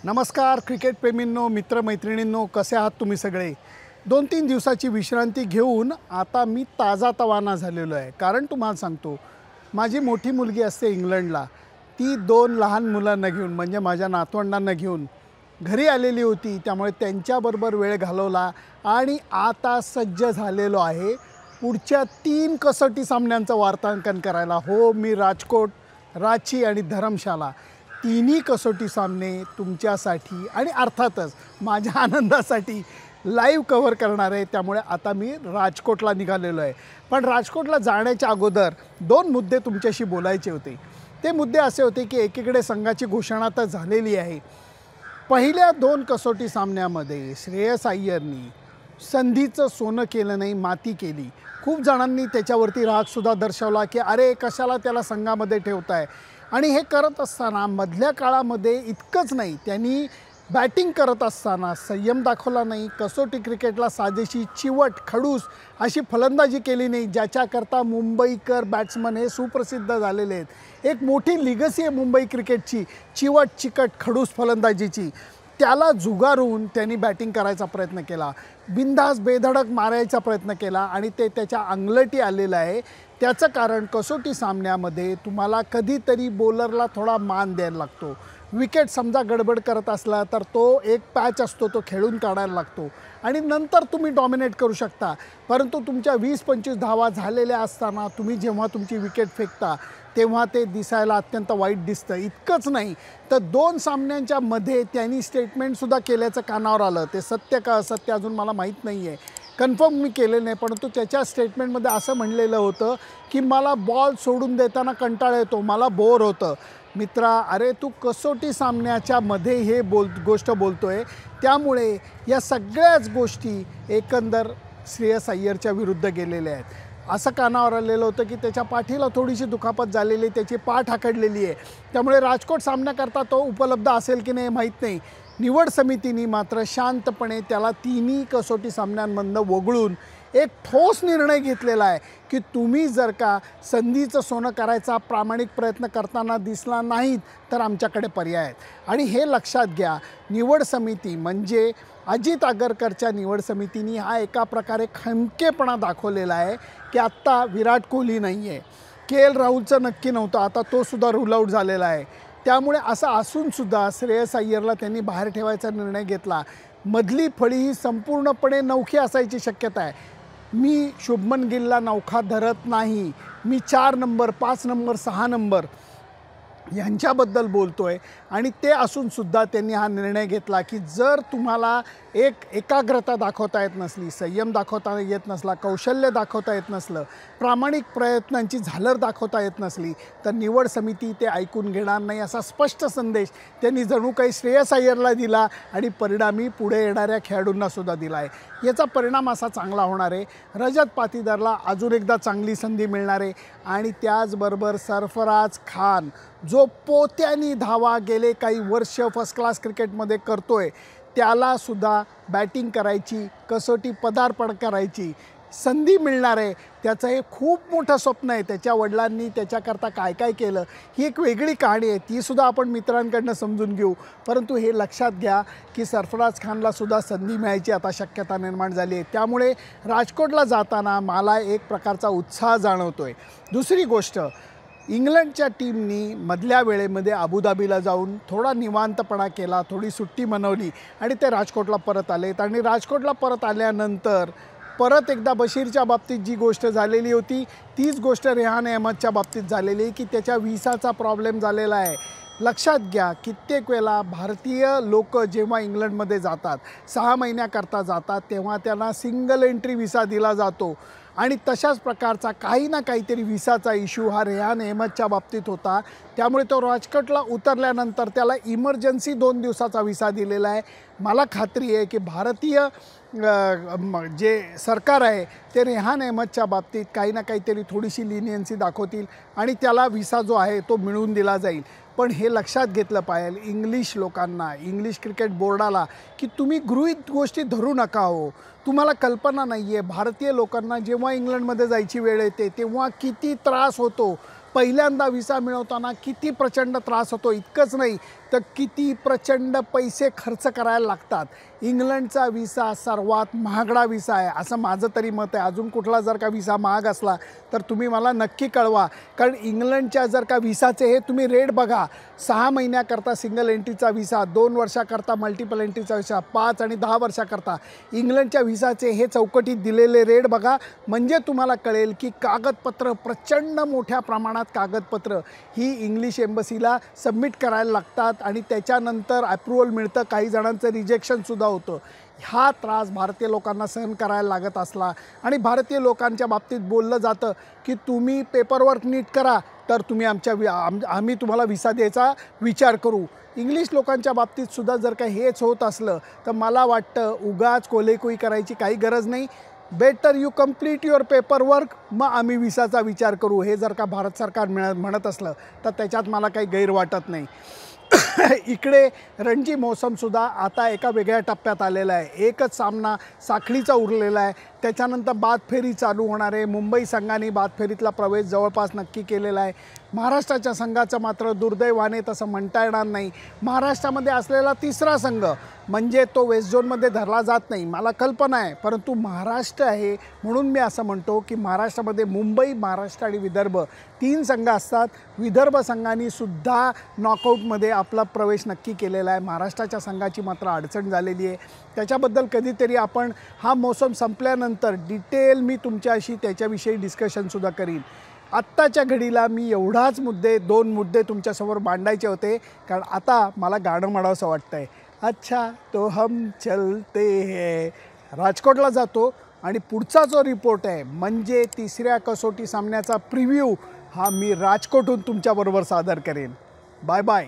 नमस्कार क्रिकेट प्रेमींनो, मित्रमैत्रिणींनो, कसे आहात तुम्ही सगळे? 2-3 दिवसाची विश्रांती घेऊन आता मी ताजातवाना झालेलो आहे. कारण तुम्हाला सांगतो, माझी मोठी मुलगी असते इंग्लंडला. ती 2 लहान मुलांना घेऊन म्हणजे माझ्या नातवंडांना घेऊन घरी आलेली होती. त्यामुळे त्यांच्याबरोबर वेळ घालवला आणि आता सज्ज झालेलो आहे पुढच्या 3 कसोटी सामन्यांचं वार्तांकन करायला. हो, मी राजकोट, रांची आणि धर्मशाला तिन्ही कसोटी सामने तुमच्यासाठी आणि अर्थातच माझ्या आनंदासाठी लाईव्ह कव्हर करणार आहे. त्यामुळे आता मी राजकोटला निघालेलो आहे. पण राजकोटला जाण्याच्या अगोदर 2 मुद्दे तुमच्याशी बोलायचे होते. ते मुद्दे असे होते की एकीकडे संघाची घोषणा तर झालेली आहे. पहिल्या 2 कसोटी सामन्यामध्ये श्रेयस अय्यरनी संधीचं सोनं केलं नाही, माती केली. खूप जणांनी त्याच्यावरती रागसुद्धा दर्शवला की अरे कशाला त्याला संघामध्ये ठेवताय. आणि हे करत असताना मधल्या काळामध्ये इतकंच नाही, त्यांनी बॅटिंग करत असताना संयम दाखवला नाही. कसोटी क्रिकेटला साजेशी चिवट खडूस अशी फलंदाजी केली नाही, ज्याच्याकरता मुंबईकर बॅट्समन हे सुप्रसिद्ध झालेले आहेत. एक मोठी लिगसी आहे मुंबई क्रिकेटची, चिवट चिकट खडूस फलंदाजीची. त्याला झुगारून त्यांनी बॅटिंग करायचा प्रयत्न केला, बिनधास्त बेधडक मारायचा प्रयत्न केला आणि ते त्याच्या अंगलटी आलेलं आहे. त्याचं कारण कसोटी सामन्यामध्ये तुम्हाला कधीतरी बॉलरला थोडा मान द्यायला लागतो. विकेट समजा गडबड करत असला तर तो एक पॅच असतो, तो खेळून काढायला लागतो आणि नंतर तुम्ही डॉमिनेट करू शकता. परंतु तुमच्या 20-25 धावा झालेल्या असताना तुम्ही जेव्हा तुमची विकेट फेकता तेव्हा ते दिसायला अत्यंत वाईट दिसतं. इतकंच नाही तर 2 सामन्यांच्या मध्ये त्यांनी स्टेटमेंटसुद्धा केल्याचं कानावर आलं. ते सत्य का असत्य अजून मला माहीत नाही आहे, कन्फर्म मी केलं नाही. परंतु त्याच्या स्टेटमेंटमध्ये असं म्हणलेलं होतं की मला बॉल सोडून देताना कंटाळा येतो, मला बोर होतं. मित्रा, अरे तू कसोटी सामन्याच्या मध्ये हे गोष्ट बोलतोय. त्यामुळे या सगळ्याच गोष्टी एकंदर श्रेयस अय्यरच्या विरुद्ध गेलेल्या आहेत. असं कानावर आलेलं होतं की त्याच्या पाठीला थोडीशी दुखापत झालेली, त्याची पाठ आखडलेली आहे. त्यामुळे राजकोट सामन्याकरता तो उपलब्ध असेल की नाही माहीत नाही. निवड समितीने मात्र शांतपणे त्याला तिन्ही कसोटी सामन्यांमधनं वगळून एक ठोस निर्णय घेतलेला आहे की तुम्ही जर का संधीचं सोनं करायचा प्रामाणिक प्रयत्न करताना दिसला नाहीत तर आमच्याकडे पर्याय आहेत. आणि हे लक्षात घ्या, निवड समिती म्हणजे अजित आगरकरच्या निवड समितीने हा एका प्रकारे खमकेपणा दाखवलेला आहे की आत्ता विराट कोहली नाही आहे, के.एल. राहुलचं नक्की नव्हतं, आता तो सुद्धा रूल आऊट झालेला आहे. त्यामुळे असं असूनसुद्धा श्रेयस अय्यरला त्यांनी बाहेर ठेवायचा निर्णय घेतला. मधली फळी ही संपूर्णपणे नौखी असायची शक्यता आहे. मी शुभमन गिलला नौखा धरत नाही, मी 4 नंबर 5 नंबर 6 नंबर यांच्याबद्दल बोलतोय. आणि ते असूनसुद्धा त्यांनी हा निर्णय घेतला की जर तुम्हाला एकाग्रता दाखवता येत नसली, संयम दाखवता येत नसला, कौशल्य दाखवता येत नसलं, प्रामाणिक प्रयत्नांची झालर दाखवता येत नसली तर निवड समिती ते ऐकून घेणार नाही, असा स्पष्ट संदेश त्यांनी जणू काही श्रेयस अय्यरला दिला आणि परिणामी पुढे येणाऱ्या खेळाडूंनासुद्धा दिला आहे. याचा परिणाम असा चांगला होणार आहे, रजत पाटीदारला अजून एकदा चांगली संधी मिळणार आहे. आणि त्याचबरोबर सरफराज खान जो पोत्यानी धावा गेले काही वर्ष फर्स्ट क्लास क्रिकेटमध्ये करतोय, त्यालासुद्धा बॅटिंग करायची, कसोटी पदार्पण करायची संधी मिळणार आहे. त्याचं हे खूप मोठं स्वप्न आहे. त्याच्या वडिलांनी त्याच्याकरता काय काय केलं ही एक वेगळी कहाणी आहे, तीसुद्धा आपण मित्रांकडनं समजून घेऊ. परंतु हे लक्षात घ्या की सरफराज खानलासुद्धा संधी मिळायची आता शक्यता निर्माण झाली आहे. त्यामुळे राजकोटला जाताना मला एक प्रकारचा उत्साह जाणवतो आहे. दुसरी गोष्ट, इंग्लंडच्या टीमनी मधल्या वेळेमध्ये अबुधाबीला जाऊन थोडा निवांतपणा केला, थोडी सुट्टी मनवली आणि ते राजकोटला परत आलेत. आणि राजकोटला परत आल्यानंतर परत एकदा बशीरच्या बाबतीत जी गोष्ट झालेली होती तीच गोष्ट रेहान अहमदच्या बाबतीत झालेली की त्याच्या व्हिसाचा प्रॉब्लेम झालेला आहे. लक्षात घ्या, कित्येक वेळेला भारतीय लोक जेव्हा इंग्लंडमध्ये जातात, 6 महिन्याकरता जातात, तेव्हा त्यांना सिंगल एंट्री व्हिसा दिला जातो. आणि तशाच प्रकारचा काही ना काहीतरी व्हिसाचा इश्यू हा रेहान अहमदच्या बाबतीत होता. त्यामुळे तो राजकोटला उतरल्यानंतर त्याला इमर्जन्सी 2 दिवसाचा व्हिसा दिलेला आहे. मला खात्री आहे की भारतीय जे सरकार आहे ते रेहान अहमदच्या बाबतीत काही ना काहीतरी थोडीशी लिनियन्सी दाखवतील आणि त्याला व्हिसा जो आहे तो मिळवून दिला जाईल. पण हे लक्षात घेतलं पाहिजे इंग्लिश लोकांना, इंग्लिश क्रिकेट बोर्डाला, की तुम्ही गृहीत गोष्टी धरू नका हो. तुम्हाला कल्पना नाही आहे भारतीय लोकांना जेव्हा इंग्लंडमध्ये जायची वेळ येते तेव्हा किती त्रास होतो. पहिल्यांदा व्हिसा मिळवताना किती प्रचंड त्रास होतो, इतकंच नाही तर किती प्रचंड पैसे खर्च करायला लागतात. इंग्लंडचा व्हिसा सर्वात महागडा व्हिसा आहे असं माझं तरी मत आहे. अजून कुठला जर का व्हिसा महाग असला तर तुम्ही मला नक्की कळवा. कारण इंग्लंडच्या जर का व्हिसाचे हे तुम्ही रेट बघा. 6 महिन्याकरता सिंगल एंट्रीचा व्हिसा, 2 वर्षाकरता मल्टिपल एंट्रीचा व्हिसा, 5 आणि 10 वर्षाकरता इंग्लंडच्या व्हिसाचे हे चौकटीत दिलेले रेट बघा. म्हणजे तुम्हाला कळेल की कागदपत्र, प्रचंड मोठ्या प्रमाणात कागदपत्र ही इंग्लिश एम्बसीला सबमिट करायला लागतात आणि त्याच्यानंतर अप्रूव्हल मिळतं. काही जणांचं रिजेक्शनसुद्धा होतं. हा त्रास भारतीय लोकांना सहन करायला लागत असला आणि भारतीय लोकांच्या बाबतीत बोललं जातं की तुम्ही पेपरवर्क नीट करा तर तुम्ही आम्ही तुम्हाला व्हिसा द्यायचा विचार करू. इंग्लिश लोकांच्या बाबतीतसुद्धा जर का हेच होत असलं तर मला वाटतं उगाच कोलेकोई करायची काही गरज नाही. Better you complete your paperwork, मग आम्ही व्हिसाचा विचार करू. हे जर का भारत सरकार म्हणत असलं तर त्याच्यात मला काही गैर वाटत नाही. इकडे रणजी मौसमसुद्धा आता एका वेगळ्या टप्प्यात आलेला आहे. एकच सामना साखळीचा उरलेला आहे. त्याच्यानंतर बाद फेरी चालू होणार आहे. मुंबई संघाने बाद फेरीतला प्रवेश जवळपास नक्की केलेला आहे. महाराष्ट्राच्या संघाचं मात्र दुर्दैवाने तसं म्हणता येणार नाही. महाराष्ट्रामध्ये असलेला तिसरा संघ म्हणजे तो वेस्ट झोनमध्ये धरला जात नाही, मला कल्पना आहे. परंतु महाराष्ट्र आहे म्हणून मी असं म्हणतो की महाराष्ट्रामध्ये मुंबई, महाराष्ट्र आणि विदर्भ 3 संघ असतात. विदर्भ संघानेसुद्धा नॉकआउटमध्ये आपला प्रवेश नक्की केलेला आहे. महाराष्ट्राच्या संघाची मात्र अडचण झालेली आहे. त्याच्याबद्दल कधीतरी आपण हा मोसम संपल्यानंतर डिटेल मी तुमच्याशी त्याच्याविषयी डिस्कशनसुद्धा करीन. आत्ताच्या घडीला मी एवढाच 2 मुद्दे तुमच्यासमोर मांडायचे होते. कारण आता मला गाणं म्हणावंसं वाटतं आहे. अच्छा तो हम चलते हैं. राजकोटला जातो आणि पुढचा जो रिपोर्ट आहे म्हणजे तिसऱ्या कसोटी सामन्याचा प्रिव्ह्यू हा मी राजकोटहून तुमच्याबरोबर सादर करेन. Bye bye.